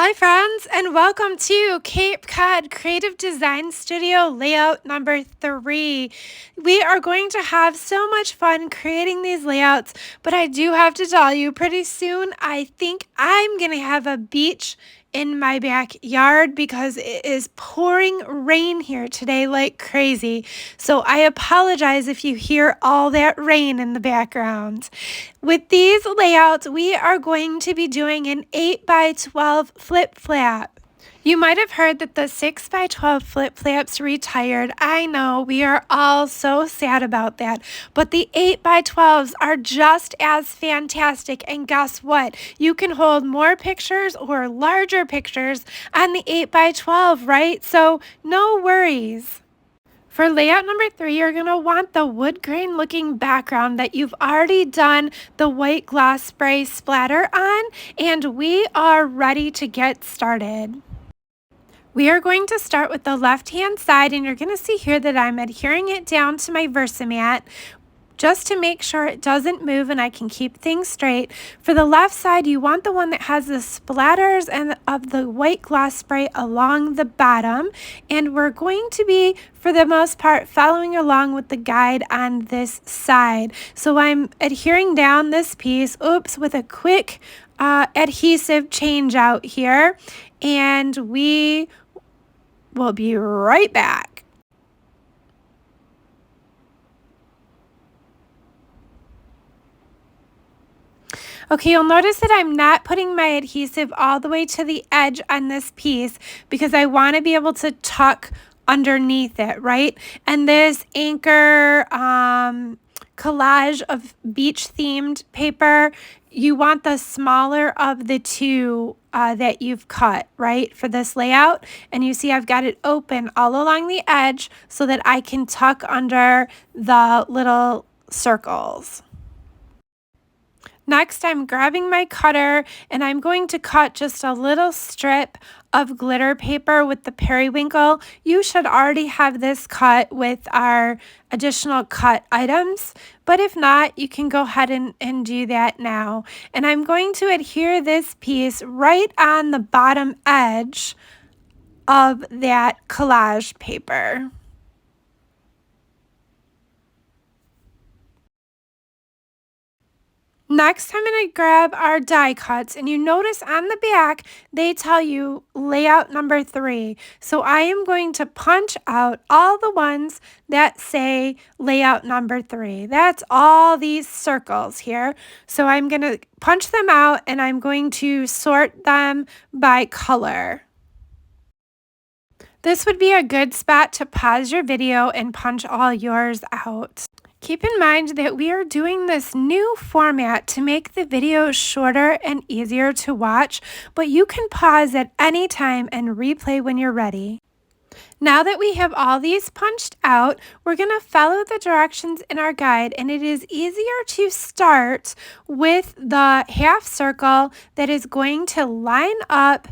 Hi friends, and welcome to Cape Cod Creative Design Studio layout number 3. We are going to have so much fun creating these layouts, but I do have to tell you, pretty soon I think I'm going to have a beach in my backyard because it is pouring rain here today like crazy. So I apologize if you hear all that rain in the background. With these layouts, we are going to be doing an 8 by 12 flip flap. You might have heard that the 6 by 12 flip flaps retired. I know, we are all so sad about that. But the 8 by 12s are just as fantastic. And guess what? You can hold more pictures or larger pictures on the 8 by 12, right? So no worries. For layout number 3, you're going to want the wood grain looking background that you've already done the white gloss spray splatter on, and we are ready to get started. We are going to start with the left-hand side, and you're going to see here that I'm adhering it down to my Versamat just to make sure it doesn't move and I can keep things straight. For the left side, you want the one that has the splatters and of the white gloss spray along the bottom. And we're going to be, for the most part, following along with the guide on this side. So I'm adhering down this piece, with a quick adhesive change out here. And we will be right back. Okay, you'll notice that I'm not putting my adhesive all the way to the edge on this piece because I want to be able to tuck underneath it, right? And this anchor collage of beach themed paper, you want the smaller of the two that you've cut, right, for this layout. And you see I've got it open all along the edge so that I can tuck under the little circles. Next, I'm grabbing my cutter and I'm going to cut just a little strip of glitter paper with the periwinkle. You should already have this cut with our additional cut items, but if not, you can go ahead and do that now. And I'm going to adhere this piece right on the bottom edge of that collage paper. Next, I'm going to grab our die cuts, and you notice on the back, they tell you layout number 3. So I am going to punch out all the ones that say layout number 3. That's all these circles here. So I'm going to punch them out, and I'm going to sort them by color. This would be a good spot to pause your video and punch all yours out. Keep in mind that we are doing this new format to make the videos shorter and easier to watch, but you can pause at any time and replay when you're ready. Now that we have all these punched out, we're going to follow the directions in our guide, and it is easier to start with the half circle that is going to line up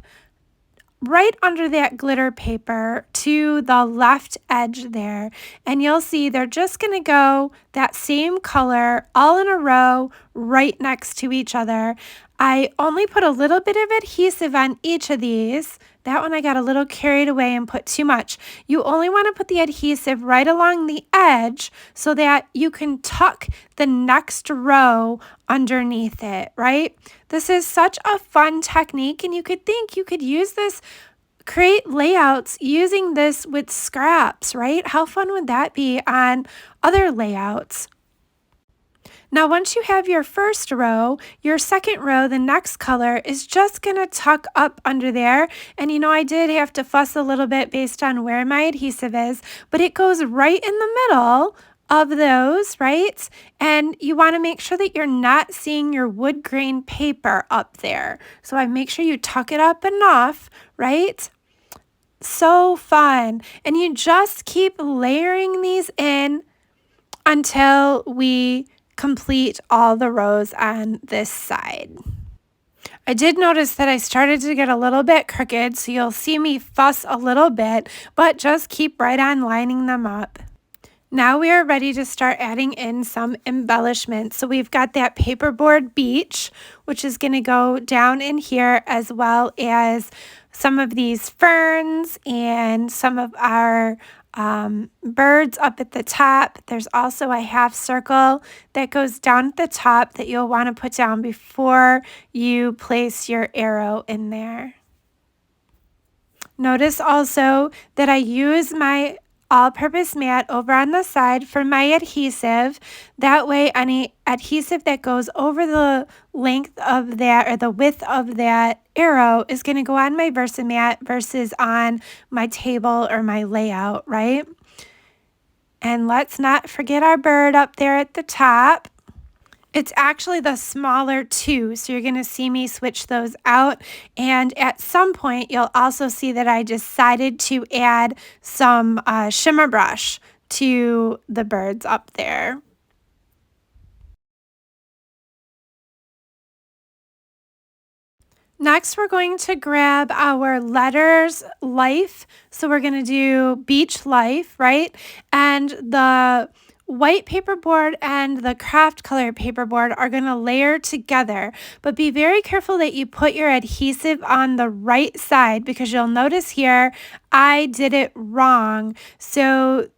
right under that glitter paper to the left edge there. And you'll see they're just going to go that same color all in a row right next to each other. I only put a little bit of adhesive on each of these. That one I got a little carried away and put too much. You only want to put the adhesive right along the edge so that you can tuck the next row underneath it, right? This is such a fun technique, and you could think you could use this, create layouts using this with scraps, right? How fun would that be on other layouts? Now, once you have your first row, your second row, the next color is just going to tuck up under there. And you know, I did have to fuss a little bit based on where my adhesive is, but it goes right in the middle of those, right? And you want to make sure that you're not seeing your wood grain paper up there. So I make sure you tuck it up enough, right? So fun. And you just keep layering these in until we complete all the rows on this side. I did notice that I started to get a little bit crooked, so you'll see me fuss a little bit, but just keep right on lining them up. Now we are ready to start adding in some embellishments. So we've got that paperboard beach, which is going to go down in here, as well as some of these ferns and some of our birds up at the top. There's also a half circle that goes down at the top that you'll want to put down before you place your arrow in there. Notice also that I use my all-purpose mat over on the side for my adhesive. That way, any adhesive that goes over the length of that or the width of that arrow is going to go on my Versamat versus on my table or my layout, right? And let's not forget our bird up there at the top. It's actually the smaller two, so you're going to see me switch those out. And at some point, you'll also see that I decided to add some shimmer brush to the birds up there. Next, we're going to grab our letters life. So we're going to do beach life, right? And the white paperboard and the craft color paperboard are going to layer together, but be very careful that you put your adhesive on the right side, because you'll notice here I did it wrong. So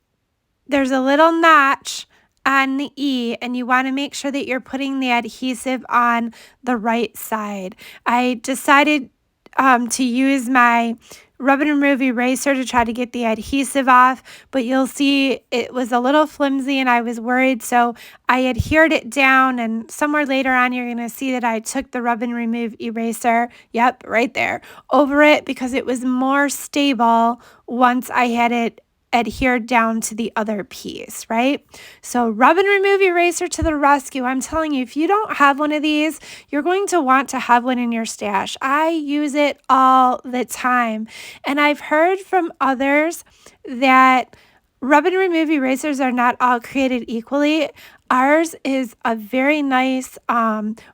there's a little notch on the E, and you want to make sure that you're putting the adhesive on the right side. I decided to use my rub and remove eraser to try to get the adhesive off, but you'll see it was a little flimsy and I was worried, so I adhered it down, and somewhere later on you're going to see that I took the rub and remove eraser, yep, right there, over it, because it was more stable once I had it adhered down to the other piece, right? So rub and remove eraser to the rescue. I'm telling you, if you don't have one of these, you're going to want to have one in your stash. I use it all the time. And I've heard from others that rub and remove erasers are not all created equally. Ours is a very nice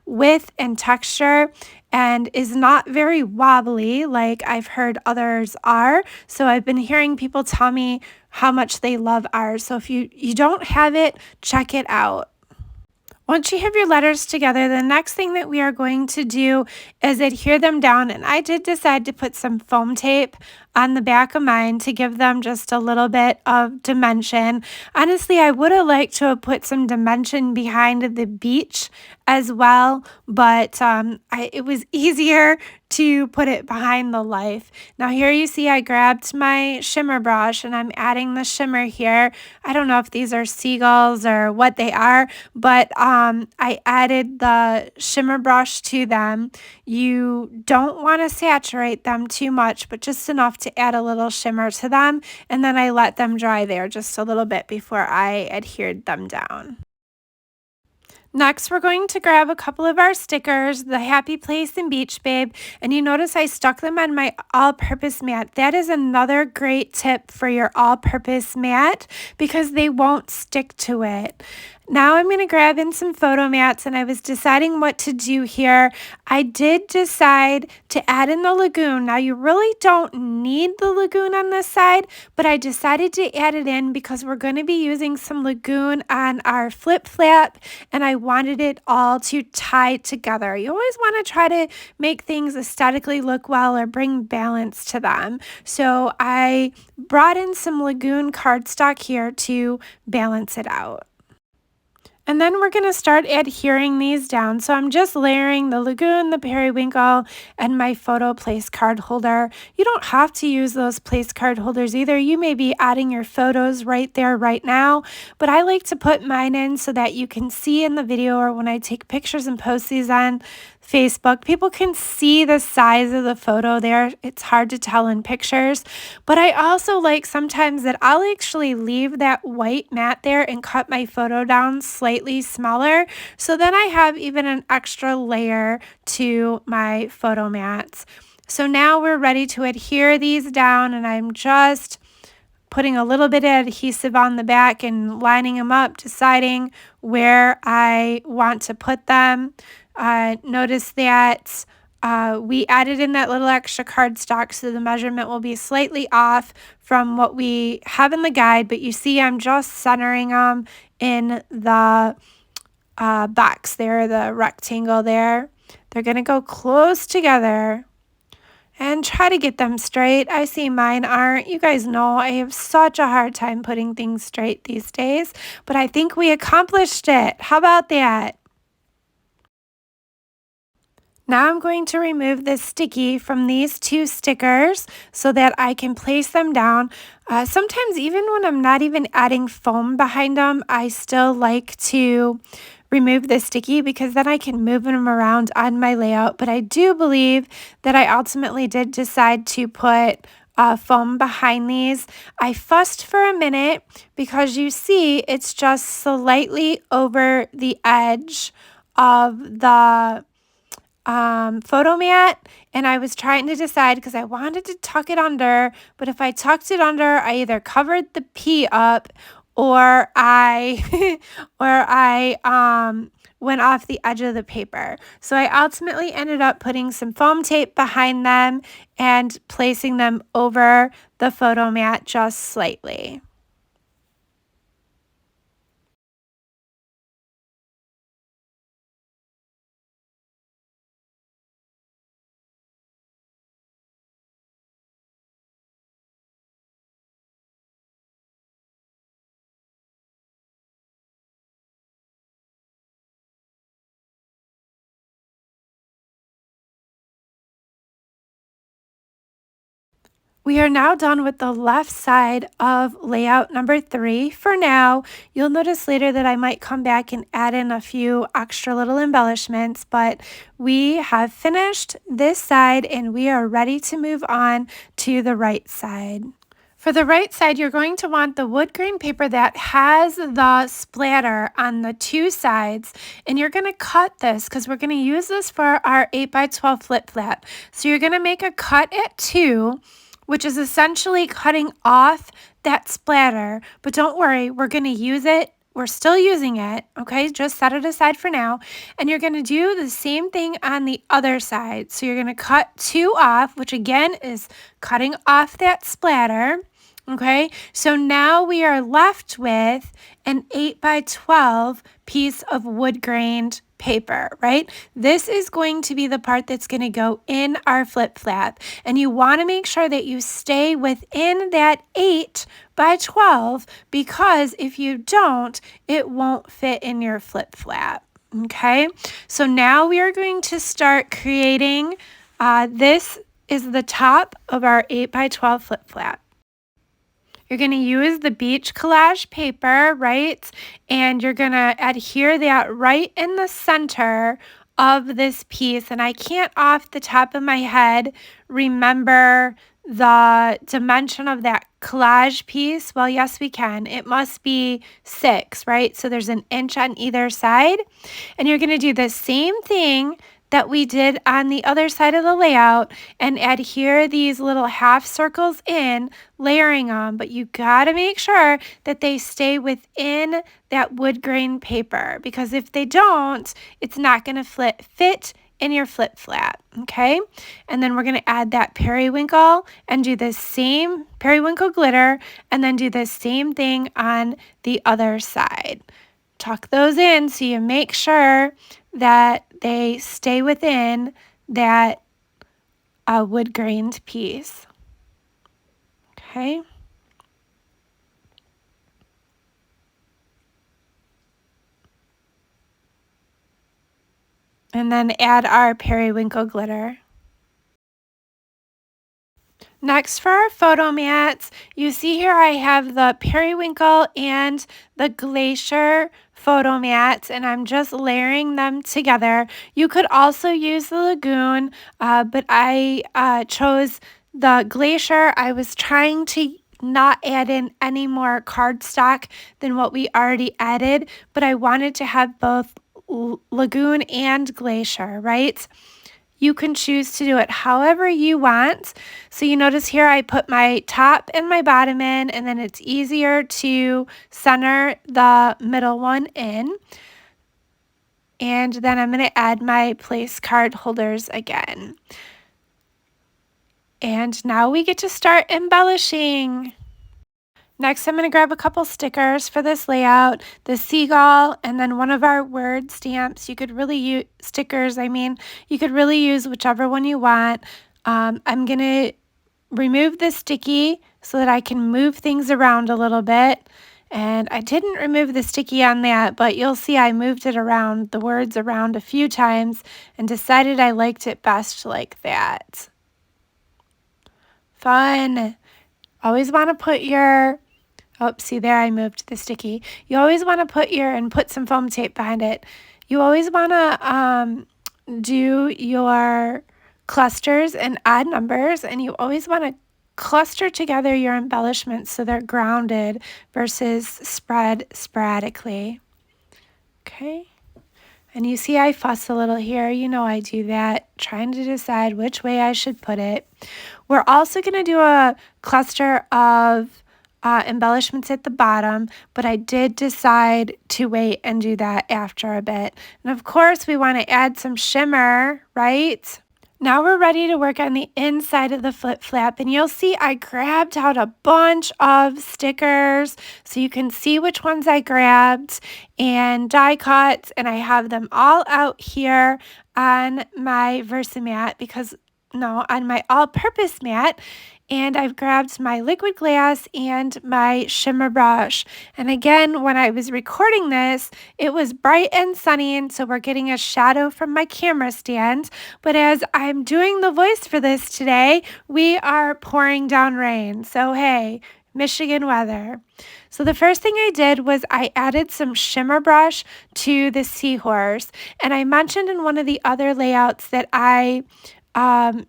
width and texture, and is not very wobbly like I've heard others are. So I've been hearing people tell me how much they love ours. So if you don't have it, check it out. Once you have your letters together, the next thing that we are going to do is adhere them down. And I did decide to put some foam tape on the back of mine to give them just a little bit of dimension. Honestly, I would have liked to have put some dimension behind the beach as well, but it was easier to put it behind the life. Now here you see I grabbed my shimmer brush and I'm adding the shimmer here. I don't know if these are seagulls or what they are, but I added the shimmer brush to them. You don't want to saturate them too much, but just enough to add a little shimmer to them, and then I let them dry there just a little bit before I adhered them down. Next, we're going to grab a couple of our stickers, the Happy Place and Beach Babe, and you notice I stuck them on my all-purpose mat. That is another great tip for your all-purpose mat, because they won't stick to it. Now I'm going to grab in some photo mats, and I was deciding what to do here. I did decide to add in the lagoon. Now you really don't need the lagoon on this side, but I decided to add it in because we're going to be using some lagoon on our flip flap, and I wanted it all to tie together. You always want to try to make things aesthetically look well or bring balance to them. So I brought in some lagoon cardstock here to balance it out. And then we're going to start adhering these down. So I'm just layering the lagoon, the periwinkle, and my photo place card holder. You don't have to use those place card holders either. You may be adding your photos right there right now, but I like to put mine in so that you can see in the video, or when I take pictures and post these on Facebook, people can see the size of the photo there. It's hard to tell in pictures, but I also like sometimes that I'll actually leave that white mat there and cut my photo down slightly smaller, so then I have even an extra layer to my photo mats. So now we're ready to adhere these down, and I'm just putting a little bit of adhesive on the back and lining them up, deciding where I want to put them. Notice that we added in that little extra cardstock, so the measurement will be slightly off from what we have in the guide, but you see I'm just centering them in the box there, the rectangle there. They're going to go close together and try to get them straight. I see mine aren't. You guys know I have such a hard time putting things straight these days, but I think we accomplished it. How about that? Now I'm going to remove this sticky from these two stickers so that I can place them down. Sometimes even when I'm not even adding foam behind them, I still like to remove the sticky because then I can move them around on my layout. But I do believe that I ultimately did decide to put foam behind these. I fussed for a minute because you see it's just slightly over the edge of the photo mat, and I was trying to decide because I wanted to tuck it under, but if I tucked it under, I either covered the P up or I went off the edge of the paper. So I ultimately ended up putting some foam tape behind them and placing them over the photo mat just slightly. We are now done with the left side of layout number 3 for now. You'll notice later that I might come back and add in a few extra little embellishments, but we have finished this side and we are ready to move on to the right side. For the right side, you're going to want the wood grain paper that has the splatter on the two sides, and you're going to cut this because we're going to use this for our 8x12 flip flap. So you're going to make a cut at 2, which is essentially cutting off that splatter, but don't worry, we're going to use it. We're still using it, okay? Just set it aside for now. And you're going to do the same thing on the other side. So you're going to cut 2 off, which again is cutting off that splatter, okay? So now we are left with an 8x12 piece of wood grained paper, right? This is going to be the part that's going to go in our flip flap. And you want to make sure that you stay within that 8x12 because if you don't, it won't fit in your flip flap. Okay, so now we are going to start creating, this is the top of our 8x12 flip flap. You're going to use the beach collage paper, right? And you're going to adhere that right in the center of this piece. And I can't off the top of my head remember the dimension of that collage piece. Well, yes, we can. It must be 6, right? So there's an inch on either side. And you're going to do the same thing that we did on the other side of the layout and adhere these little half circles in, layering them, but you got to make sure that they stay within that wood grain paper because if they don't, it's not going to fit in your flip flap, okay? And then we're going to add that periwinkle and do the same periwinkle glitter and then do the same thing on the other side. Tuck those in so you make sure that they stay within that wood grained piece. Okay. And then add our periwinkle glitter. Next for our photo mats, you see here I have the periwinkle and the glacier photo mats and I'm just layering them together. You could also use the lagoon, but I chose the glacier. I was trying to not add in any more cardstock than what we already added, but I wanted to have both lagoon and glacier, right? You can choose to do it however you want. So you notice here I put my top and my bottom in, and then it's easier to center the middle one in. And then I'm going to add my place card holders again. And now we get to start embellishing. Next, I'm going to grab a couple stickers for this layout, the seagull, and then one of our word stamps. You could really use stickers. You could really use whichever one you want. I'm going to remove the sticky so that I can move things around a little bit. And I didn't remove the sticky on that, but you'll see I moved it around, the words around a few times, and decided I liked it best like that. Fun. Always want to put your, oh, see there, I moved the sticky. You always want to put some foam tape behind it. You always want to do your clusters and odd numbers, and you always want to cluster together your embellishments so they're grounded versus spread sporadically. Okay. And you see I fuss a little here. You know I do that, trying to decide which way I should put it. We're also going to do a cluster of embellishments at the bottom, but I did decide to wait and do that after a bit. And of course, we want to add some shimmer, right? Now we're ready to work on the inside of the flip flap, and you'll see I grabbed out a bunch of stickers so you can see which ones I grabbed and die cuts, and I have them all out here on my Versamat on my all-purpose mat. And I've grabbed my liquid glass and my shimmer brush. And again, when I was recording this, it was bright and sunny, and so we're getting a shadow from my camera stand. But as I'm doing the voice for this today, we are pouring down rain. So hey, Michigan weather. So the first thing I did was I added some shimmer brush to the seahorse. And I mentioned in one of the other layouts that I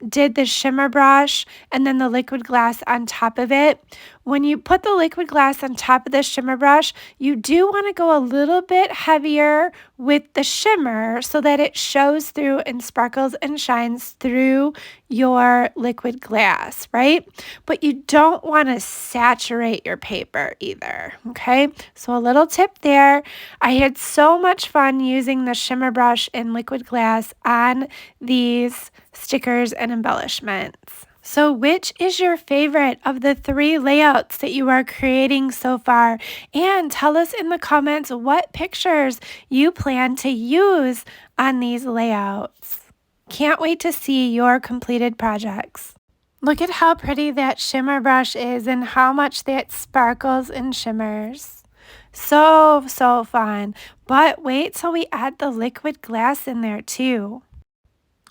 did the shimmer brush and then the liquid glass on top of it. When you put the liquid glass on top of the shimmer brush, you do want to go a little bit heavier with the shimmer so that it shows through and sparkles and shines through your liquid glass, right? But you don't want to saturate your paper either, okay? So a little tip there. I had so much fun using the shimmer brush and liquid glass on these stickers and embellishments. So which is your favorite of the 3 layouts that you are creating so far? And tell us in the comments what pictures you plan to use on these layouts. Can't wait to see your completed projects. Look at how pretty that shimmer brush is and how much that sparkles and shimmers. So fun. But wait till we add the liquid glass in there too.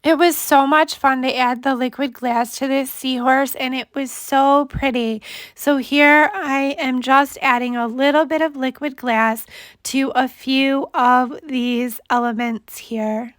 It was so much fun to add the liquid glass to this seahorse, and it was so pretty. So here I am just adding a little bit of liquid glass to a few of these elements here.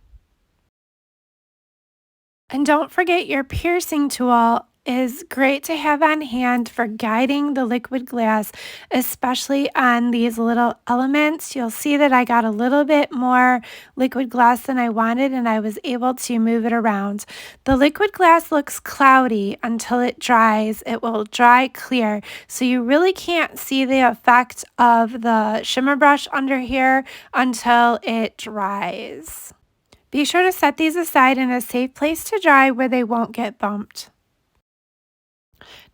And don't forget your piercing tool is great to have on hand for guiding the liquid glass, especially on these little elements. You'll see that I got a little bit more liquid glass than I wanted, and I was able to move it around. The liquid glass looks cloudy until it dries. It will dry clear, so you really can't see the effect of the shimmer brush under here until it dries. Be sure to set these aside in a safe place to dry where they won't get bumped.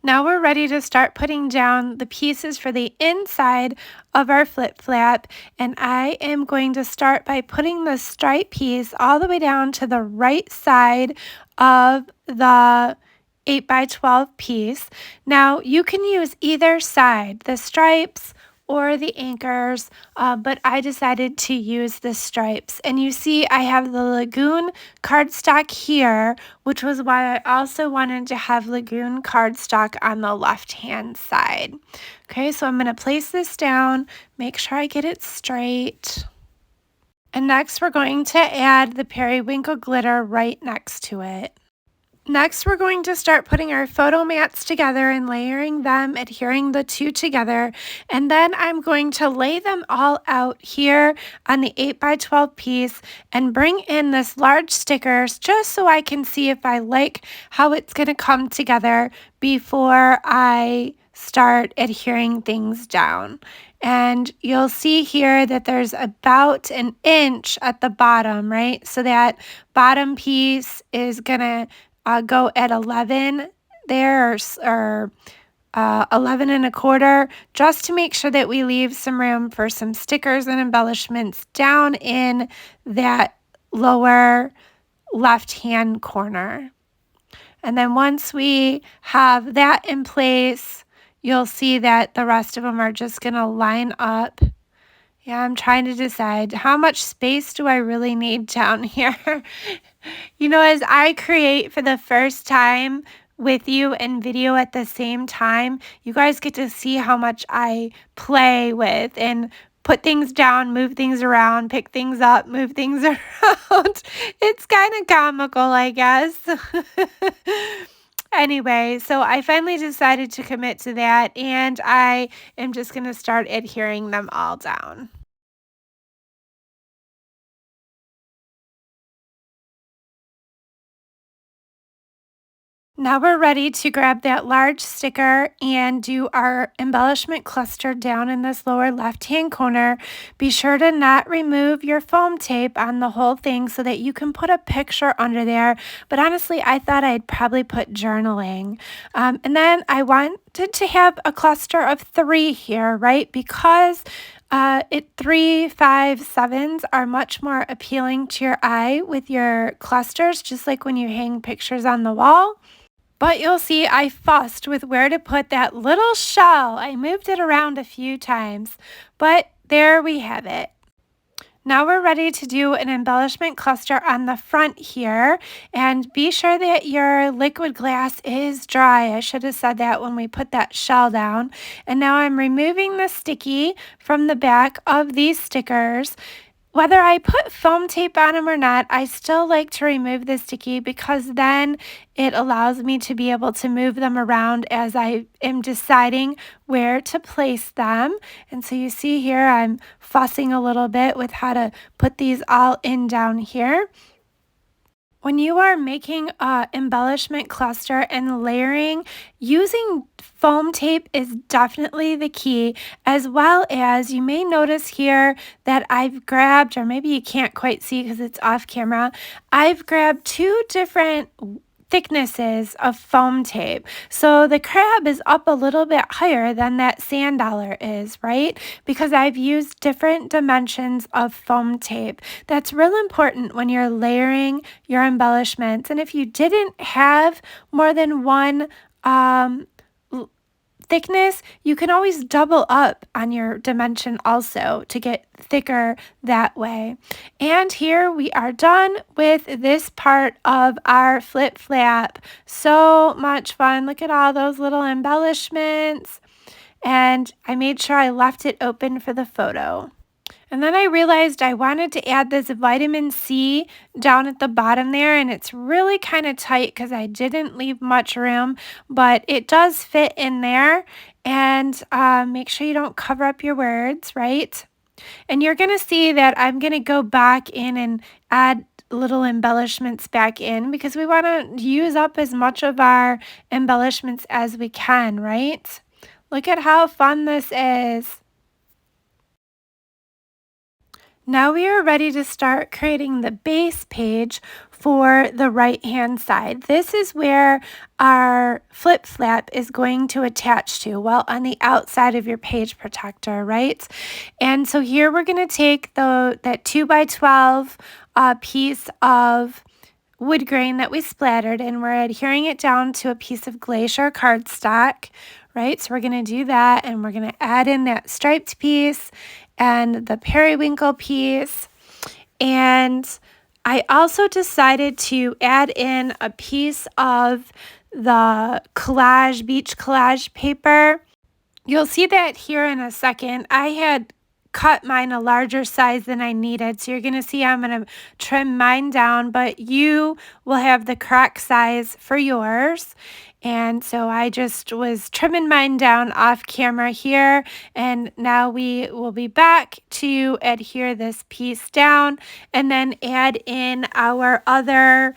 Now we're ready to start putting down the pieces for the inside of our flip flap, and I am going to start by putting the stripe piece all the way down to the right side of the 8x12 piece. Now you can use either side, the stripes or the anchors, but I decided to use the stripes. And you see I have the Lagoon cardstock here, which was why I also wanted to have Lagoon cardstock on the left-hand side. Okay, so I'm going to place this down, make sure I get it straight. And next we're going to add the periwinkle glitter right next to it. Next, we're going to start putting our photo mats together and layering them, adhering the two together. And then I'm going to lay them all out here on the 8x12 piece and bring in this large stickers just so I can see if I like how it's going to come together before I start adhering things down. And you'll see here that there's about an inch at the bottom, right? So that bottom piece is gonna go at 11 there, or 11 and a quarter, just to make sure that we leave some room for some stickers and embellishments down in that lower left-hand corner. And then once we have that in place, you'll see that the rest of them are just going to line up. Yeah, I'm trying to decide how much space do I really need down here. You know, as I create for the first time with you and video at the same time, you guys get to see how much I play with and put things down, move things around, pick things up, move things around. It's kind of comical, I guess. Anyway, so I finally decided to commit to that, and I am just going to start adhering them all down. Now we're ready to grab that large sticker and do our embellishment cluster down in this lower left-hand corner. Be sure to not remove your foam tape on the whole thing so that you can put a picture under there. But honestly, I thought I'd probably put journaling. And then I wanted to have a cluster of 3 here, right? Because 3, 5, 7s are much more appealing to your eye with your clusters, just like when you hang pictures on the wall. But you'll see I fussed with where to put that little shell. I moved it around a few times, but there we have it. Now we're ready to do an embellishment cluster on the front here, and be sure that your liquid glass is dry. I should have said that when we put that shell down. And now I'm removing the sticky from the back of these stickers. Whether I put foam tape on them or not, I still like to remove the sticky because then it allows me to be able to move them around as I am deciding where to place them. And so you see here, I'm fussing a little bit with how to put these all in down here. When you are making a embellishment cluster and layering, using foam tape is definitely the key, as well as you may notice here that I've grabbed, or maybe you can't quite see because it's off camera, I've grabbed 2 different thicknesses of foam tape. So the crab is up a little bit higher than that sand dollar is, right? Because I've used different dimensions of foam tape. That's real important when you're layering your embellishments. And if you didn't have more than one thickness, you can always double up on your dimension also to get thicker that way. And here we are done with this part of our flip flap. So much fun. Look at all those little embellishments. And I made sure I left it open for the photo. And then I realized I wanted to add this vitamin C down at the bottom there, and it's really kind of tight because I didn't leave much room, but it does fit in there. And make sure you don't cover up your words, right? And you're going to see that I'm going to go back in and add little embellishments back in because we want to use up as much of our embellishments as we can, right? Look at how fun this is. Now we are ready to start creating the base page for the right-hand side. This is where our flip flap is going to attach to, well, on the outside of your page protector, right? And so here we're going to take that 2x12 piece of wood grain that we splattered, and we're adhering it down to a piece of glacier cardstock, right? So we're going to do that, and we're going to add in that striped piece and the periwinkle piece. And I also decided to add in a piece of the beach collage paper. You'll see that here in a second. I had cut mine a larger size than I needed, so you're going to see I'm going to trim mine down, but you will have the correct size for yours. And so I just was trimming mine down off camera here, and now we will be back to adhere this piece down and then add in our other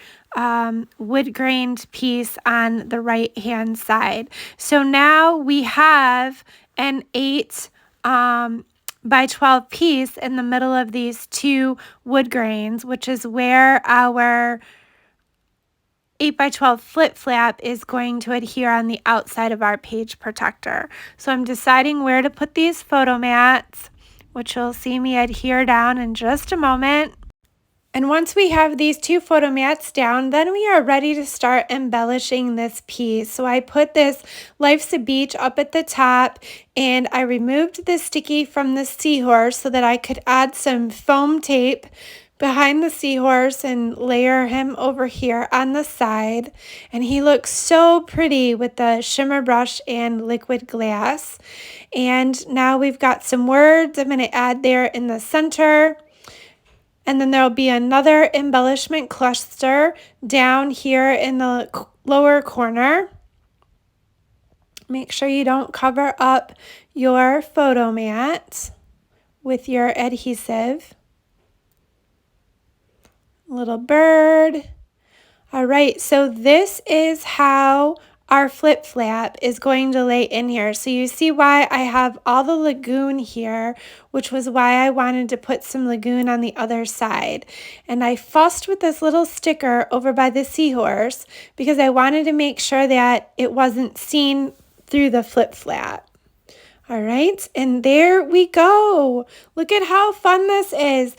wood grained piece on the right hand side. So now we have an 8 by 12 piece in the middle of these two wood grains, which is where our 8 by 12 flip flap is going to adhere on the outside of our page protector. So I'm deciding where to put these photo mats, which you'll see me adhere down in just a moment. And once we have these two photo mats down, then we are ready to start embellishing this piece. So I put this Life's a Beach up at the top, and I removed the sticky from the seahorse so that I could add some foam tape behind the seahorse and layer him over here on the side. And he looks so pretty with the shimmer brush and liquid glass. And now we've got some words I'm going to add there in the center. And then there'll be another embellishment cluster down here in the lower corner. Make sure you don't cover up your photo mat with your adhesive. Little bird. All right, so this is how our flip flap is going to lay in here. So you see why I have all the lagoon here, which was why I wanted to put some lagoon on the other side. And I fussed with this little sticker over by the seahorse because I wanted to make sure that it wasn't seen through the flip flap. All right, and there we go. Look at how fun this is.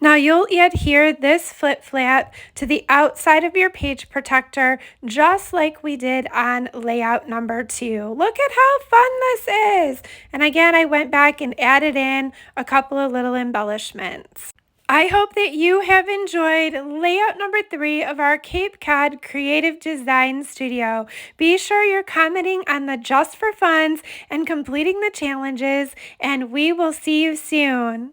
Now you'll adhere this flip flap to the outside of your page protector just like we did on layout number 2. Look at how fun this is. And again, I went back and added in a couple of little embellishments. I hope that you have enjoyed layout number 3 of our Cape Cod Creative Design Studio. Be sure you're commenting on the Just for Funs and completing the challenges, and we will see you soon.